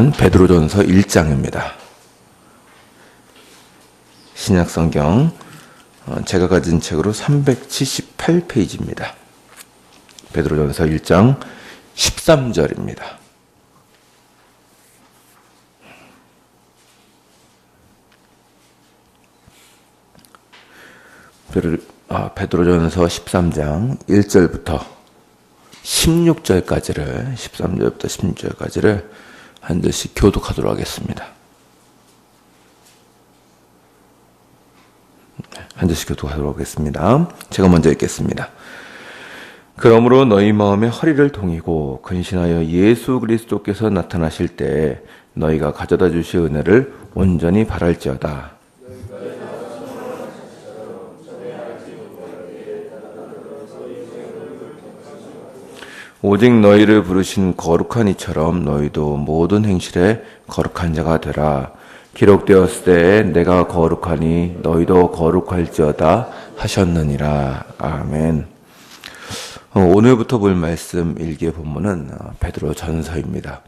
말씀은 베드로전서 1장입니다. 신약성경 제가 가진 책으로 378페이지입니다. 베드로전서 1장 13절입니다. 베드로전서 13장 1절부터 16절까지를 13절부터 16절까지를 한 절씩 교독하도록 하겠습니다. 한 절씩 교독하도록 하겠습니다. 제가 먼저 읽겠습니다. 그러므로 너희 마음에 허리를 동이고 근신하여 예수 그리스도께서 나타나실 때 너희가 가져다 주실 은혜를 온전히 바랄지어다. 오직 너희를 부르신 거룩한 이처럼 너희도 모든 행실에 거룩한 자가 되라. 기록되었을 때 내가 거룩하니 너희도 거룩할지어다 하셨느니라. 아멘. 오늘부터 볼 말씀 일기의 본문은 베드로전서입니다.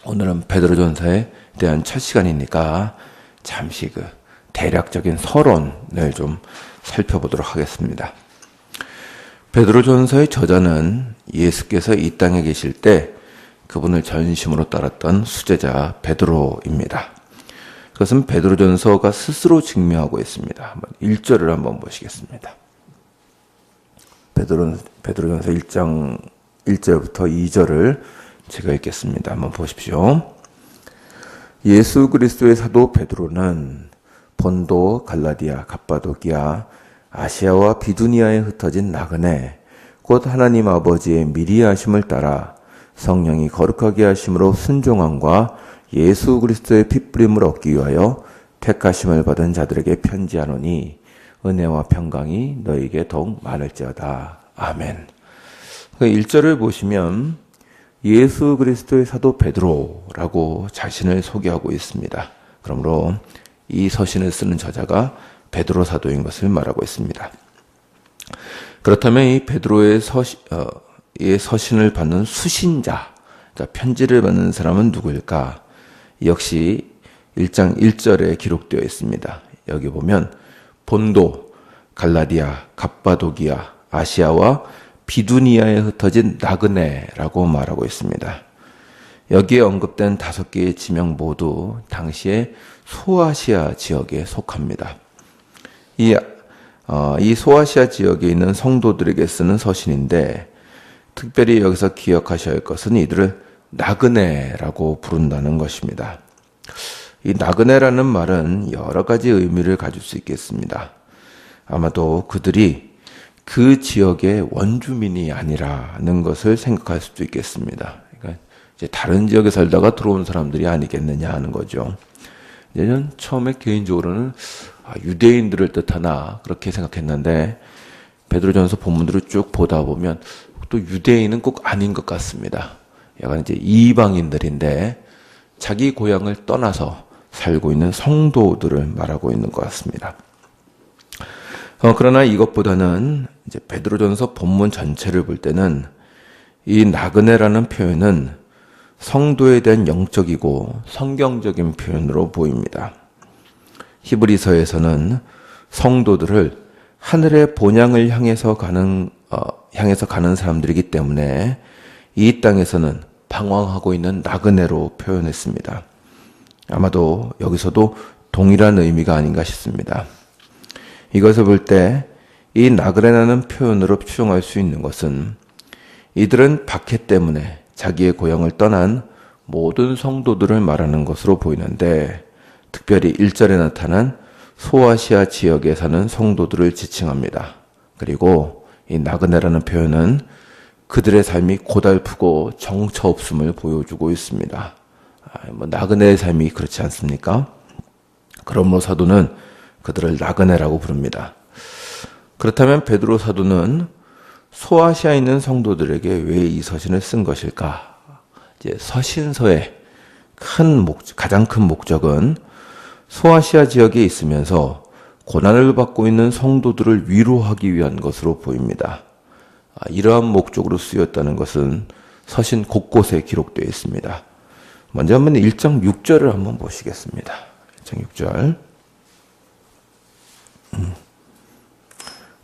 오늘은 베드로전서에 대한 첫 시간이니까 잠시 대략적인 서론을 좀 살펴보도록 하겠습니다. 베드로전서의 저자는 예수께서 이 땅에 계실 때 그분을 전심으로 따랐던 수제자 베드로입니다. 그것은 베드로전서가 스스로 증명하고 있습니다. 1절을 한번 보시겠습니다. 베드로전서 1장 1절부터 2절을 제가 읽겠습니다. 한번 보십시오. 예수 그리스도의 사도 베드로는 본도, 갈라디아, 갑바도기아, 아시아와 비두니아에 흩어진 나그네 곧 하나님 아버지의 미리 하심을 따라 성령이 거룩하게 하심으로 순종함과 예수 그리스도의 핏부림을 얻기 위하여 택하심을 받은 자들에게 편지하노니 은혜와 평강이 너희에게 더욱 많을지어다. 아멘. 1절을 보시면 예수 그리스도의 사도 베드로라고 자신을 소개하고 있습니다. 그러므로 이 서신을 쓰는 저자가 베드로 사도인 것을 말하고 있습니다. 그렇다면 이 베드로의 서신을 받는 수신자, 편지를 받는 사람은 누구일까? 역시 1장 1절에 기록되어 있습니다. 여기 보면 본도, 갈라디아, 갑바도기아, 아시아와 비두니아에 흩어진 나그네라고 말하고 있습니다. 여기에 언급된 5개의 지명 모두 당시의 소아시아 지역에 속합니다. 이 소아시아 지역에 있는 성도들에게 쓰는 서신인데 특별히 여기서 기억하셔야 할 것은 이들을 나그네라고 부른다는 것입니다. 이 나그네라는 말은 여러 가지 의미를 가질 수 있겠습니다. 아마도 그들이 그 지역의 원주민이 아니라는 것을 생각할 수도 있겠습니다. 그러니까 이제 다른 지역에 살다가 들어온 사람들이 아니겠느냐 하는 거죠. 저는 처음에 개인적으로는 유대인들을 뜻하나 그렇게 생각했는데 베드로전서 본문들을 쭉 보다 보면 또 유대인은 꼭 아닌 것 같습니다. 약간 이제 이방인들인데 자기 고향을 떠나서 살고 있는 성도들을 말하고 있는 것 같습니다. 그러나 이것보다는 이제 베드로전서 본문 전체를 볼 때는 이 나그네라는 표현은 성도에 대한 영적이고 성경적인 표현으로 보입니다. 히브리서에서는 성도들을 하늘의 본향을 향해서 가는 사람들이기 때문에 이 땅에서는 방황하고 있는 나그네로 표현했습니다. 아마도 여기서도 동일한 의미가 아닌가 싶습니다. 이것을 볼 때 이 나그네라는 표현으로 추정할 수 있는 것은 이들은 박해 때문에 자기의 고향을 떠난 모든 성도들을 말하는 것으로 보이는데 특별히 1절에 나타난 소아시아 지역에 사는 성도들을 지칭합니다. 그리고 이 나그네라는 표현은 그들의 삶이 고달프고 정처 없음을 보여주고 있습니다. 나그네의 삶이 그렇지 않습니까? 그러므로 사도는 그들을 나그네라고 부릅니다. 그렇다면 베드로 사도는 소아시아에 있는 성도들에게 왜 이 서신을 쓴 것일까? 이제 서신서의 가장 큰 목적은 소아시아 지역에 있으면서 고난을 받고 있는 성도들을 위로하기 위한 것으로 보입니다. 이러한 목적으로 쓰였다는 것은 서신 곳곳에 기록되어 있습니다. 먼저 한번 1장 6절을 한번 보시겠습니다. 1장 6절.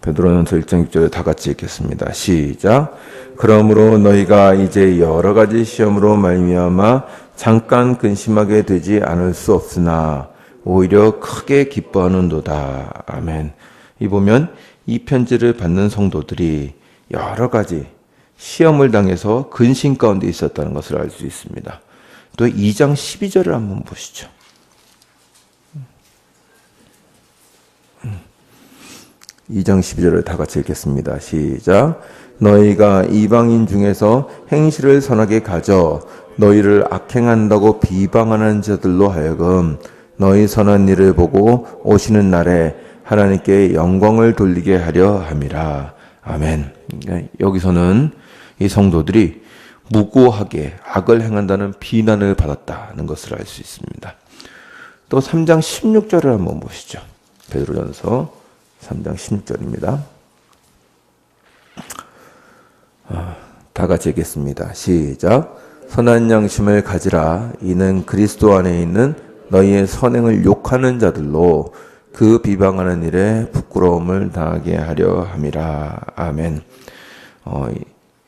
베드로전서 1장 6절에 다 같이 읽겠습니다. 시작. 그러므로 너희가 이제 여러 가지 시험으로 말미암아 잠깐 근심하게 되지 않을 수 없으나 오히려 크게 기뻐하는도다. 아멘. 이 보면 이 편지를 받는 성도들이 여러 가지 시험을 당해서 근심 가운데 있었다는 것을 알 수 있습니다. 또 2장 12절을 한번 보시죠. 2장 12절을 다 같이 읽겠습니다. 시작. 너희가 이방인 중에서 행실을 선하게 가져 너희를 악행한다고 비방하는 자들로 하여금 너희 선한 일을 보고 오시는 날에 하나님께 영광을 돌리게 하려 함이라. 아멘. 여기서는 이 성도들이 무고하게 악을 행한다는 비난을 받았다는 것을 알 수 있습니다. 또 3장 16절을 한번 보시죠. 베드로전서 3장 16절입니다. 다 같이 읽겠습니다. 시작. 선한 양심을 가지라. 이는 그리스도 안에 있는 너희의 선행을 욕하는 자들로 그 비방하는 일에 부끄러움을 당하게 하려 함이라. 아멘.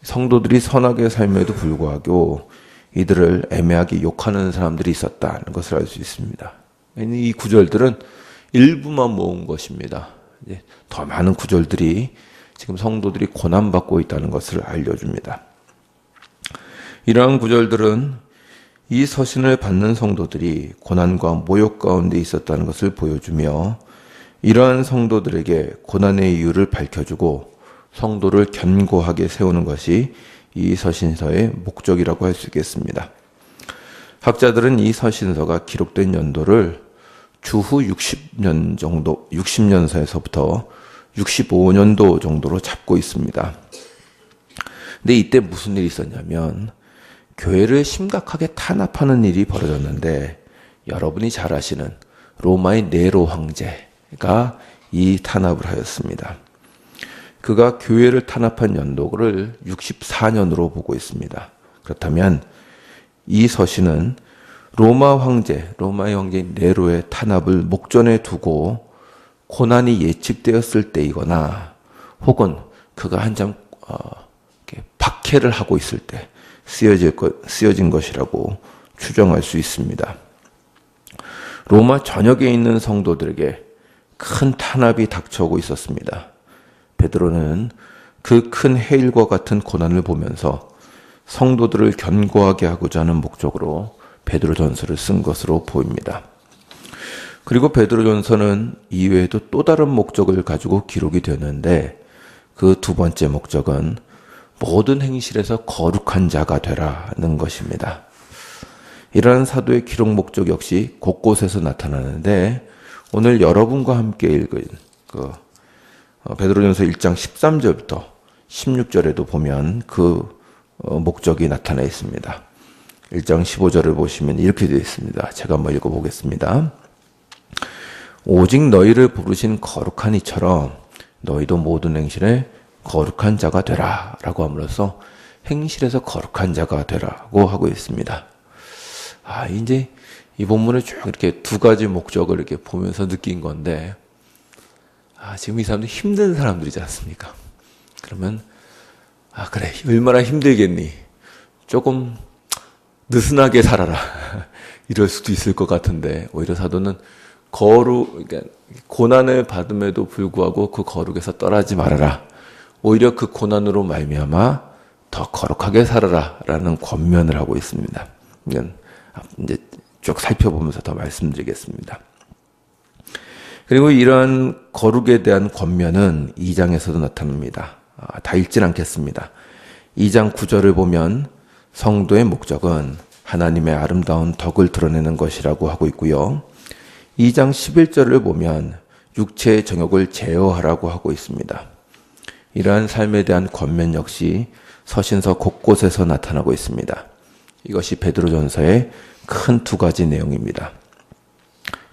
성도들이 선하게 삶에도 불구하고 이들을 애매하게 욕하는 사람들이 있었다는 것을 알 수 있습니다. 이 구절들은 일부만 모은 것입니다. 더 많은 구절들이 지금 성도들이 고난받고 있다는 것을 알려줍니다. 이러한 구절들은 이 서신을 받는 성도들이 고난과 모욕 가운데 있었다는 것을 보여주며 이러한 성도들에게 고난의 이유를 밝혀주고 성도를 견고하게 세우는 것이 이 서신서의 목적이라고 할 수 있겠습니다. 학자들은 이 서신서가 기록된 연도를 주후 60년 정도, 60년서에서부터 65년도 정도로 잡고 있습니다. 근데 이때 무슨 일이 있었냐면 교회를 심각하게 탄압하는 일이 벌어졌는데 여러분이 잘 아시는 로마의 네로 황제가 이 탄압을 하였습니다. 그가 교회를 탄압한 연도를 64년으로 보고 있습니다. 그렇다면 이 서신은 로마의 황제 네로의 탄압을 목전에 두고 고난이 예측되었을 때이거나 혹은 그가 한참 박해를 하고 있을 때 쓰여진 것이라고 추정할 수 있습니다. 로마 전역에 있는 성도들에게 큰 탄압이 닥쳐오고 있었습니다. 베드로는 그 큰 해일과 같은 고난을 보면서 성도들을 견고하게 하고자 하는 목적으로 베드로전서를 쓴 것으로 보입니다. 그리고 베드로전서는 이외에도 또 다른 목적을 가지고 기록이 되는데 그 두 번째 목적은 모든 행실에서 거룩한 자가 되라는 것입니다. 이러한 사도의 기록 목적 역시 곳곳에서 나타나는데 오늘 여러분과 함께 읽은 베드로전서 1장 13절부터 16절에도 보면 그 목적이 나타나 있습니다. 1장 15절을 보시면 이렇게 되어 있습니다. 제가 한번 읽어보겠습니다. 오직 너희를 부르신 거룩한 이처럼 너희도 모든 행실에 거룩한 자가 되라 라고 함으로써 행실에서 거룩한 자가 되라고 하고 있습니다. 이제 이 본문을 쭉 이렇게 두 가지 목적을 이렇게 보면서 느낀 건데 지금 이 사람들 힘든 사람들이지 않습니까? 그러면 그래 얼마나 힘들겠니? 조금 느슨하게 살아라 이럴 수도 있을 것 같은데 오히려 사도는 그러니까 고난을 받음에도 불구하고 그 거룩에서 떠나지 말아라. 오히려 그 고난으로 말미암아 더 거룩하게 살아라라는 권면을 하고 있습니다. 이건 이제 쭉 살펴보면서 더 말씀드리겠습니다. 그리고 이러한 거룩에 대한 권면은 2장에서도 나타납니다. 다 읽진 않겠습니다. 2장 9절을 보면 성도의 목적은 하나님의 아름다운 덕을 드러내는 것이라고 하고 있고요. 2장 11절을 보면 육체의 정욕을 제어하라고 하고 있습니다. 이러한 삶에 대한 권면 역시 서신서 곳곳에서 나타나고 있습니다. 이것이 베드로전서의 큰 두 가지 내용입니다.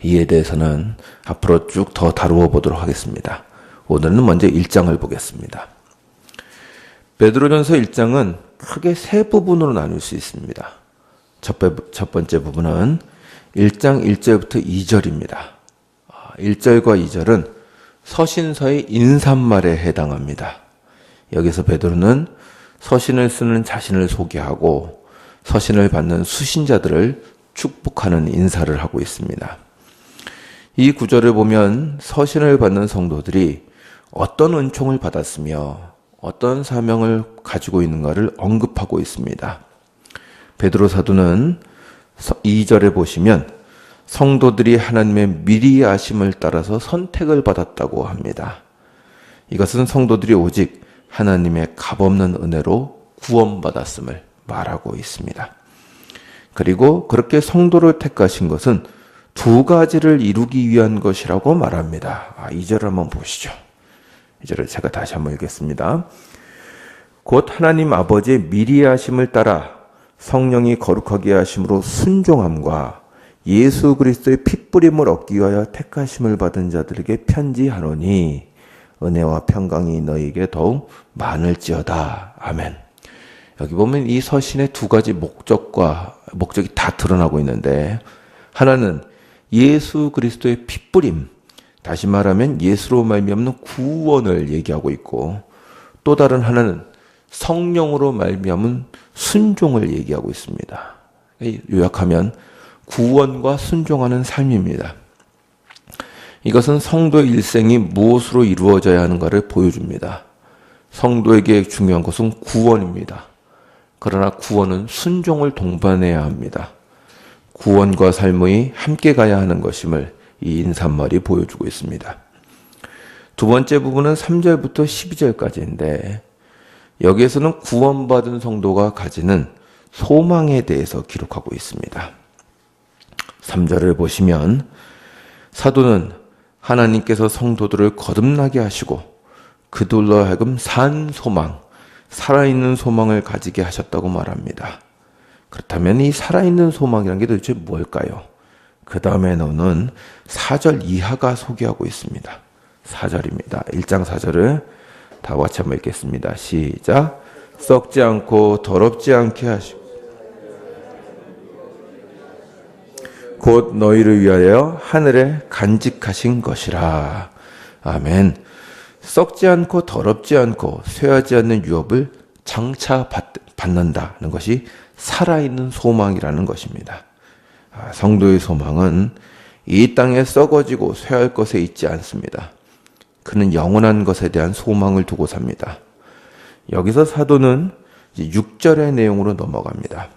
이에 대해서는 앞으로 쭉 더 다루어 보도록 하겠습니다. 오늘은 먼저 1장을 보겠습니다. 베드로전서 1장은 크게 세 부분으로 나눌 수 있습니다. 첫 번째 부분은 1장 1절부터 2절입니다. 1절과 2절은 서신서의 인사말에 해당합니다. 여기서 베드로는 서신을 쓰는 자신을 소개하고 서신을 받는 수신자들을 축복하는 인사를 하고 있습니다. 이 구절을 보면 서신을 받는 성도들이 어떤 은총을 받았으며 어떤 사명을 가지고 있는가를 언급하고 있습니다. 베드로 사도는 2절에 보시면 성도들이 하나님의 미리 아심을 따라서 선택을 받았다고 합니다. 이것은 성도들이 오직 하나님의 값없는 은혜로 구원받았음을 말하고 있습니다. 그리고 그렇게 성도를 택하신 것은 두 가지를 이루기 위한 것이라고 말합니다. 2절을 한번 보시죠. 2절을 제가 다시 한번 읽겠습니다. 곧 하나님 아버지의 미리 하심을 따라 성령이 거룩하게 하심으로 순종함과 예수 그리스도의 핏부림을 얻기 위하여 택하심을 받은 자들에게 편지하노니 은혜와 평강이 너희에게 더욱 많을지어다. 아멘. 여기 보면 이 서신의 두 가지 목적이 다 드러나고 있는데, 하나는 예수 그리스도의 핏부림, 다시 말하면 예수로 말미암는 구원을 얘기하고 있고, 또 다른 하나는 성령으로 말미암은 순종을 얘기하고 있습니다. 요약하면 구원과 순종하는 삶입니다. 이것은 성도의 일생이 무엇으로 이루어져야 하는가를 보여줍니다. 성도에게 중요한 것은 구원입니다. 그러나 구원은 순종을 동반해야 합니다. 구원과 삶이 함께 가야 하는 것임을 이 인사말이 보여주고 있습니다. 두 번째 부분은 3절부터 12절까지인데, 여기에서는 구원받은 성도가 가지는 소망에 대해서 기록하고 있습니다. 3절을 보시면 사도는 하나님께서 성도들을 거듭나게 하시고 그들로 하여금 산 소망, 살아있는 소망을 가지게 하셨다고 말합니다. 그렇다면 이 살아있는 소망이라는 게 도대체 뭘까요? 그 다음에 나오는 4절 이하가 소개하고 있습니다. 4절입니다. 1장 4절을 다 같이 한번 읽겠습니다. 시작. 썩지 않고 더럽지 않게 하시고 곧 너희를 위하여 하늘에 간직하신 것이라. 아멘. 썩지 않고 더럽지 않고 쇠하지 않는 유업을 장차 받는다는 것이 살아있는 소망이라는 것입니다. 성도의 소망은 이 땅에 썩어지고 쇠할 것에 있지 않습니다. 그는 영원한 것에 대한 소망을 두고 삽니다. 여기서 사도는 6절의 내용으로 넘어갑니다.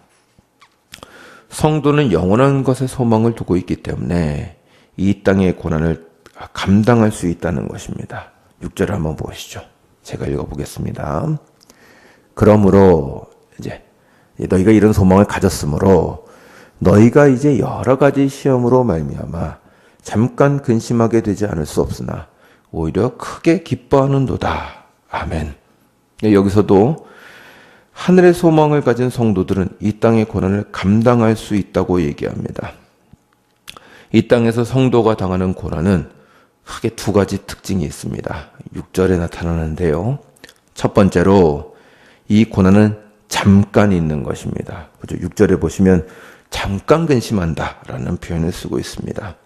성도는 영원한 것에 소망을 두고 있기 때문에 이 땅의 고난을 감당할 수 있다는 것입니다. 6절을 한번 보시죠. 제가 읽어보겠습니다. 그러므로 이제 너희가 이런 소망을 가졌으므로 너희가 이제 여러 가지 시험으로 말미암아 잠깐 근심하게 되지 않을 수 없으나 오히려 크게 기뻐하는도다. 아멘. 여기서도 하늘의 소망을 가진 성도들은 이 땅의 고난을 감당할 수 있다고 얘기합니다. 이 땅에서 성도가 당하는 고난은 크게 두 가지 특징이 있습니다. 6절에 나타나는데요. 첫 번째로 이 고난은 잠깐 있는 것입니다. 그죠? 6절에 보시면 잠깐 근심한다라는 표현을 쓰고 있습니다.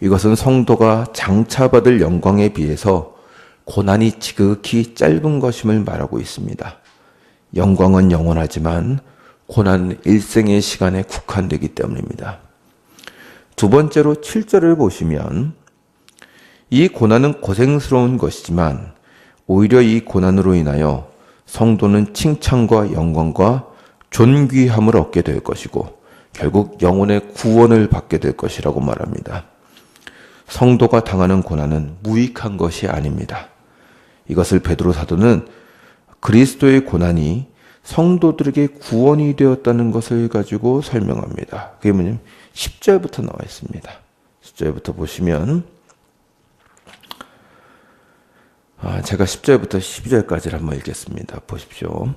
이것은 성도가 장차 받을 영광에 비해서 고난이 지극히 짧은 것임을 말하고 있습니다. 영광은 영원하지만 고난은 일생의 시간에 국한되기 때문입니다. 두 번째로 7절을 보시면 이 고난은 고생스러운 것이지만 오히려 이 고난으로 인하여 성도는 칭찬과 영광과 존귀함을 얻게 될 것이고 결국 영혼의 구원을 받게 될 것이라고 말합니다. 성도가 당하는 고난은 무익한 것이 아닙니다. 이것을 베드로 사도는 그리스도의 고난이 성도들에게 구원이 되었다는 것을 가지고 설명합니다. 그게 뭐냐면 10절부터 나와 있습니다. 10절부터 보시면 제가 10절부터 12절까지를 한번 읽겠습니다. 보십시오.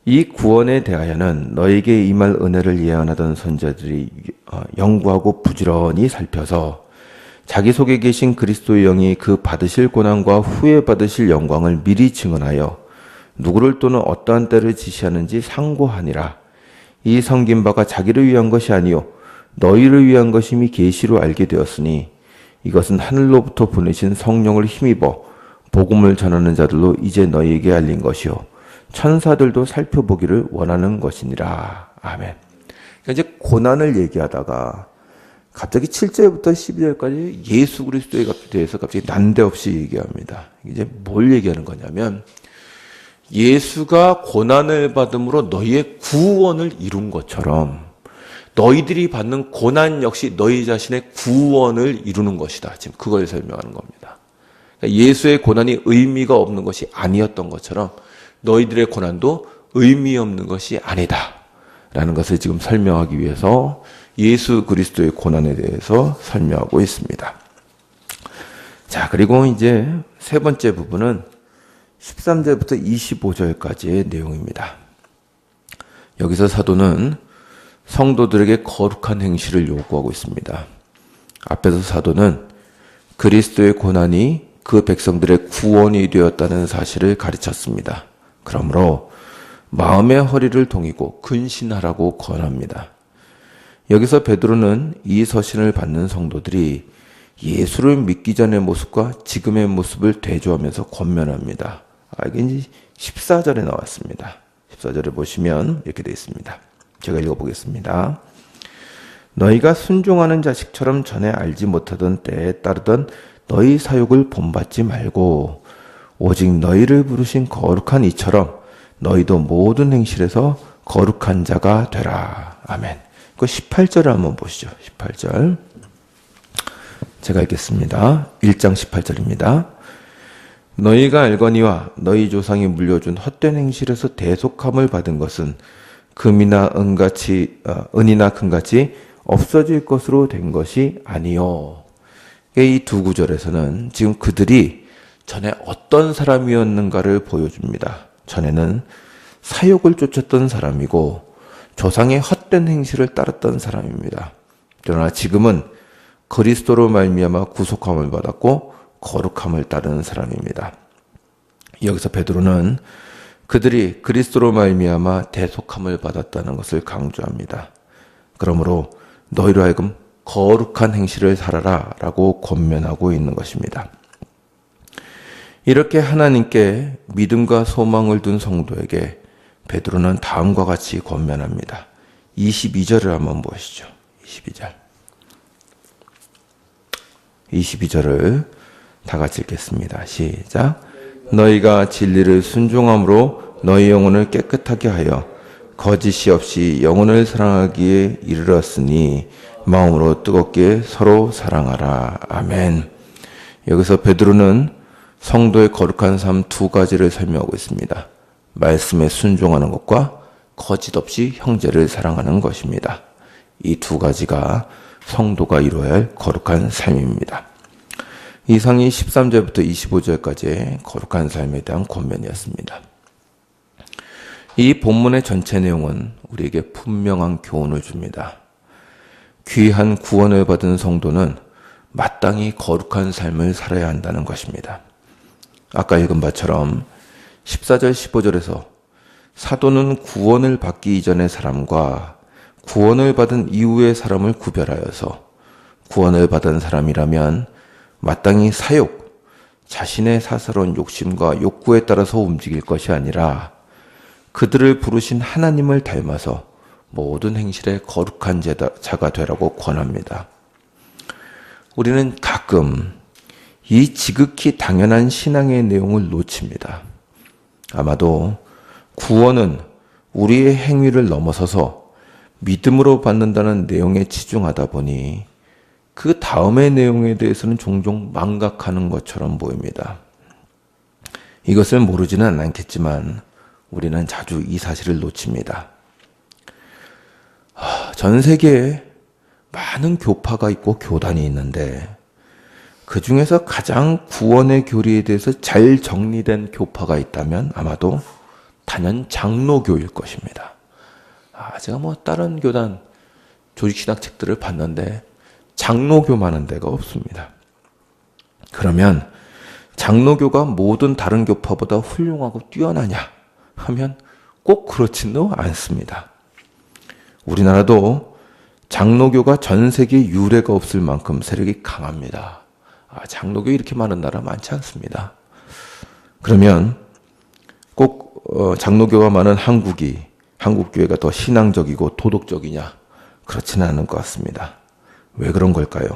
이 구원에 대하여는 너에게 임할 은혜를 예언하던 선지자들이 연구하고 부지런히 살펴서 자기 속에 계신 그리스도의 영이 그 받으실 고난과 후에 받으실 영광을 미리 증언하여 누구를 또는 어떠한 때를 지시하는지 상고하니라. 이 섬긴 바가 자기를 위한 것이 아니요 너희를 위한 것임이 계시로 알게 되었으니 이것은 하늘로부터 보내신 성령을 힘입어 복음을 전하는 자들로 이제 너희에게 알린 것이요 천사들도 살펴보기를 원하는 것이니라. 아멘. 그러니까 이제 고난을 얘기하다가 갑자기 7절부터 12절까지 예수 그리스도에 대해서 갑자기 난데없이 얘기합니다. 이제 뭘 얘기하는 거냐면 예수가 고난을 받음으로 너희의 구원을 이룬 것처럼 너희들이 받는 고난 역시 너희 자신의 구원을 이루는 것이다. 지금 그걸 설명하는 겁니다. 그러니까 예수의 고난이 의미가 없는 것이 아니었던 것처럼 너희들의 고난도 의미 없는 것이 아니다. 라는 것을 지금 설명하기 위해서 예수 그리스도의 고난에 대해서 설명하고 있습니다. 자, 그리고 이제 세 번째 부분은 13절부터 25절까지의 내용입니다. 여기서 사도는 성도들에게 거룩한 행실을 요구하고 있습니다. 앞에서 사도는 그리스도의 고난이 그 백성들의 구원이 되었다는 사실을 가르쳤습니다. 그러므로 마음의 허리를 동이고 근신하라고 권합니다. 여기서 베드로는 이 서신을 받는 성도들이 예수를 믿기 전의 모습과 지금의 모습을 대조하면서 권면합니다. 이게 이제 14절에 나왔습니다. 14절에 보시면 이렇게 되어 있습니다. 제가 읽어보겠습니다. 너희가 순종하는 자식처럼 전에 알지 못하던 때에 따르던 너희 사욕을 본받지 말고 오직 너희를 부르신 거룩한 이처럼 너희도 모든 행실에서 거룩한 자가 되라. 아멘. 그 18절을 한번 보시죠. 18절. 제가 읽겠습니다. 1장 18절입니다. 너희가 알거니와 너희 조상이 물려준 헛된 행실에서 대속함을 받은 것은 금이나 은이나 금같이 없어질 것으로 된 것이 아니요. 이 두 구절에서는 지금 그들이 전에 어떤 사람이었는가를 보여줍니다. 전에는 사욕을 쫓았던 사람이고 조상의 헛된 행실을 따랐던 사람입니다. 그러나 지금은 그리스도로 말미암아 구속함을 받았고 거룩함을 따르는 사람입니다. 여기서 베드로는 그들이 그리스도로 말미암아 대속함을 받았다는 것을 강조합니다. 그러므로 너희로 하여금 거룩한 행실을 살아라 라고 권면하고 있는 것입니다. 이렇게 하나님께 믿음과 소망을 둔 성도에게 베드로는 다음과 같이 권면합니다. 22절을 한번 보시죠. 22절을 다 같이 읽겠습니다. 시작. 너희가 진리를 순종함으로 너희 영혼을 깨끗하게 하여 거짓이 없이 영혼을 사랑하기에 이르렀으니 마음으로 뜨겁게 서로 사랑하라. 아멘. 여기서 베드로는 성도의 거룩한 삶 두 가지를 설명하고 있습니다. 말씀에 순종하는 것과 거짓 없이 형제를 사랑하는 것입니다. 이 두 가지가 성도가 이루어야 할 거룩한 삶입니다. 이상이 13절부터 25절까지의 거룩한 삶에 대한 권면이었습니다. 이 본문의 전체 내용은 우리에게 분명한 교훈을 줍니다. 귀한 구원을 받은 성도는 마땅히 거룩한 삶을 살아야 한다는 것입니다. 아까 읽은 바처럼 14절 15절에서 사도는 구원을 받기 이전의 사람과 구원을 받은 이후의 사람을 구별하여서 구원을 받은 사람이라면 마땅히 사욕, 자신의 사사로운 욕심과 욕구에 따라서 움직일 것이 아니라 그들을 부르신 하나님을 닮아서 모든 행실에 거룩한 자가 되라고 권합니다. 우리는 가끔 이 지극히 당연한 신앙의 내용을 놓칩니다. 아마도 구원은 우리의 행위를 넘어서서 믿음으로 받는다는 내용에 치중하다 보니 그 다음의 내용에 대해서는 종종 망각하는 것처럼 보입니다. 이것을 모르지는 않겠지만 우리는 자주 이 사실을 놓칩니다. 전 세계에 많은 교파가 있고 교단이 있는데 그 중에서 가장 구원의 교리에 대해서 잘 정리된 교파가 있다면 아마도 단연 장로교일 것입니다. 제가 다른 교단 조직신학 책들을 봤는데 장로교만한 데가 없습니다. 그러면 장로교가 모든 다른 교파보다 훌륭하고 뛰어나냐 하면 꼭 그렇지는 않습니다. 우리나라도 장로교가 전 세계에 유례가 없을 만큼 세력이 강합니다. 장로교 이렇게 많은 나라 많지 않습니다. 그러면 꼭 장로교가 많은 한국교회가 더 신앙적이고 도덕적이냐? 그렇지는 않은 것 같습니다. 왜 그런 걸까요?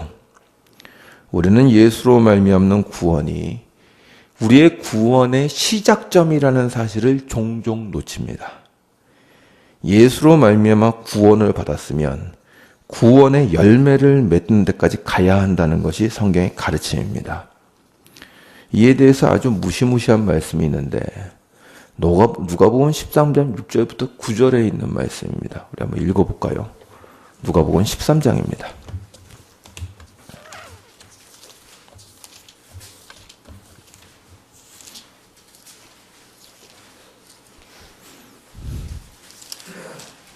우리는 예수로 말미암는 구원이 우리의 구원의 시작점이라는 사실을 종종 놓칩니다. 예수로 말미암아 구원을 받았으면 구원의 열매를 맺는 데까지 가야 한다는 것이 성경의 가르침입니다. 이에 대해서 아주 무시무시한 말씀이 있는데 누가복음 13장 6절부터 9절에 있는 말씀입니다. 우리 한번 읽어볼까요? 누가복음 13장입니다.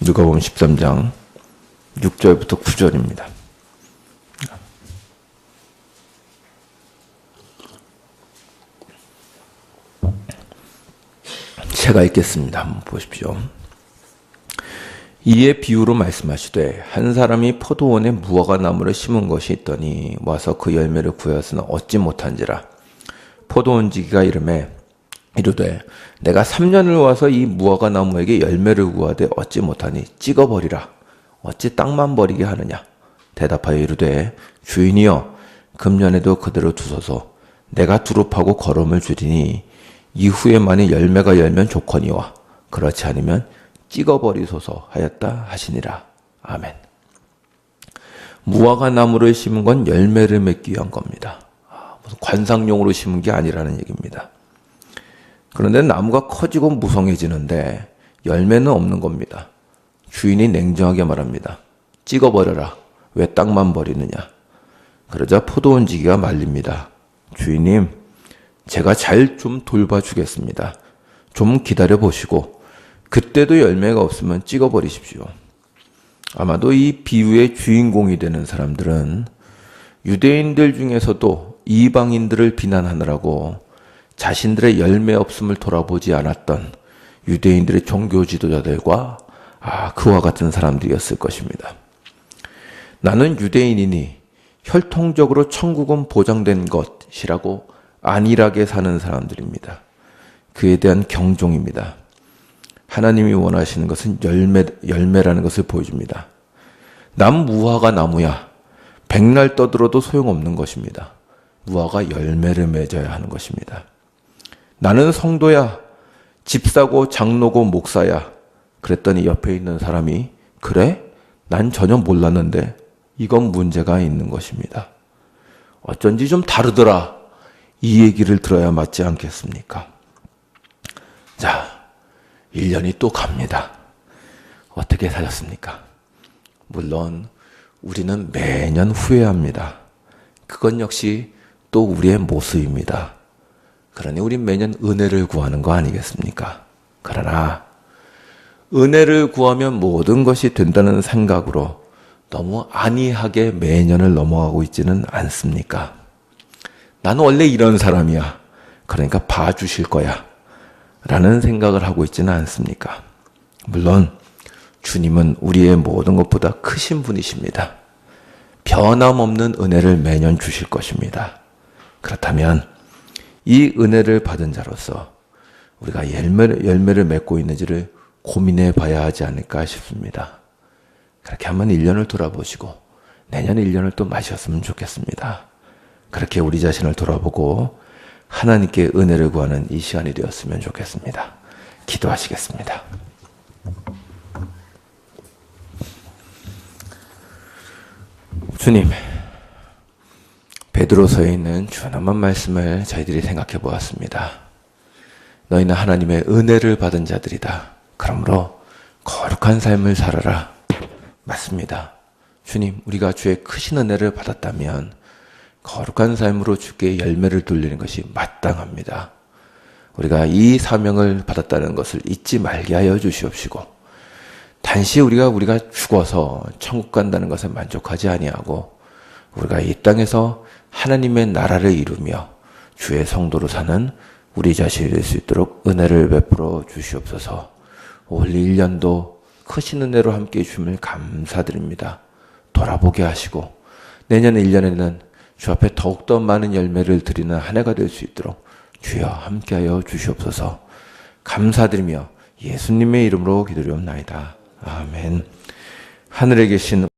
누가복음 13장 6절부터 9절입니다. 제가 읽겠습니다. 한번 보십시오. 이에 비유로 말씀하시되 한 사람이 포도원에 무화과 나무를 심은 것이 있더니 와서 그 열매를 구하였으나 얻지 못한지라. 포도원지기가 이르되 내가 3년을 와서 이 무화과 나무에게 열매를 구하되 얻지 못하니 찍어버리라. 어찌 땅만 버리게 하느냐. 대답하여 이르되 주인이여 금년에도 그대로 두소서. 내가 두릅하고 거름을 주리니 이후에 만일 열매가 열면 좋거니와 그렇지 않으면 찍어버리소서 하였다 하시니라. 아멘. 무화과 나무를 심은 건 열매를 맺기 위한 겁니다. 무슨 관상용으로 심은 게 아니라는 얘기입니다. 그런데 나무가 커지고 무성해지는데 열매는 없는 겁니다. 주인이 냉정하게 말합니다. 찍어버려라. 왜 땅만 버리느냐. 그러자 포도원지기가 말립니다. 주인님, 제가 잘 좀 돌봐주겠습니다. 좀 기다려 보시고 그때도 열매가 없으면 찍어버리십시오. 아마도 이 비유의 주인공이 되는 사람들은 유대인들 중에서도 이방인들을 비난하느라고 자신들의 열매 없음을 돌아보지 않았던 유대인들의 종교 지도자들과 그와 같은 사람들이었을 것입니다. 나는 유대인이니 혈통적으로 천국은 보장된 것이라고 안일하게 사는 사람들입니다. 그에 대한 경종입니다. 하나님이 원하시는 것은 열매라는 것을 보여줍니다. 남 무화과 나무야. 백날 떠들어도 소용없는 것입니다. 무화과 열매를 맺어야 하는 것입니다. 나는 성도야. 집사고 장로고 목사야. 그랬더니 옆에 있는 사람이 그래? 난 전혀 몰랐는데 이건 문제가 있는 것입니다. 어쩐지 좀 다르더라. 이 얘기를 들어야 맞지 않겠습니까? 자, 1년이 또 갑니다. 어떻게 사셨습니까? 물론 우리는 매년 후회합니다. 그건 역시 또 우리의 모습입니다. 그러니 우린 매년 은혜를 구하는 거 아니겠습니까? 그러나 은혜를 구하면 모든 것이 된다는 생각으로 너무 안이하게 매년을 넘어가고 있지는 않습니까? 나는 원래 이런 사람이야. 그러니까 봐주실 거야. 라는 생각을 하고 있지는 않습니까? 물론 주님은 우리의 모든 것보다 크신 분이십니다. 변함없는 은혜를 매년 주실 것입니다. 그렇다면 이 은혜를 받은 자로서 우리가 열매를 맺고 있는지를 고민해 봐야 하지 않을까 싶습니다. 그렇게 한번 1년을 돌아보시고 내년 1년을 또 마셨으면 좋겠습니다. 그렇게 우리 자신을 돌아보고 하나님께 은혜를 구하는 이 시간이 되었으면 좋겠습니다. 기도하시겠습니다. 주님, 베드로서에 있는 준엄한 말씀을 저희들이 생각해 보았습니다. 너희는 하나님의 은혜를 받은 자들이다. 그러므로 거룩한 삶을 살아라. 맞습니다. 주님, 우리가 주의 크신 은혜를 받았다면 거룩한 삶으로 주께 열매를 돌리는 것이 마땅합니다. 우리가 이 사명을 받았다는 것을 잊지 말게 하여 주시옵시고 단시 우리가 죽어서 천국 간다는 것에 만족하지 아니하고 우리가 이 땅에서 하나님의 나라를 이루며 주의 성도로 사는 우리 자신이 될 수 있도록 은혜를 베풀어 주시옵소서. 올 1년도 크신 은혜로 함께 해주심을 감사드립니다. 돌아보게 하시고 내년 1년에는 주 앞에 더욱더 많은 열매를 드리는 한 해가 될 수 있도록 주여 함께하여 주시옵소서. 감사드리며 예수님의 이름으로 기도리옵나이다. 아멘. 하늘에 계신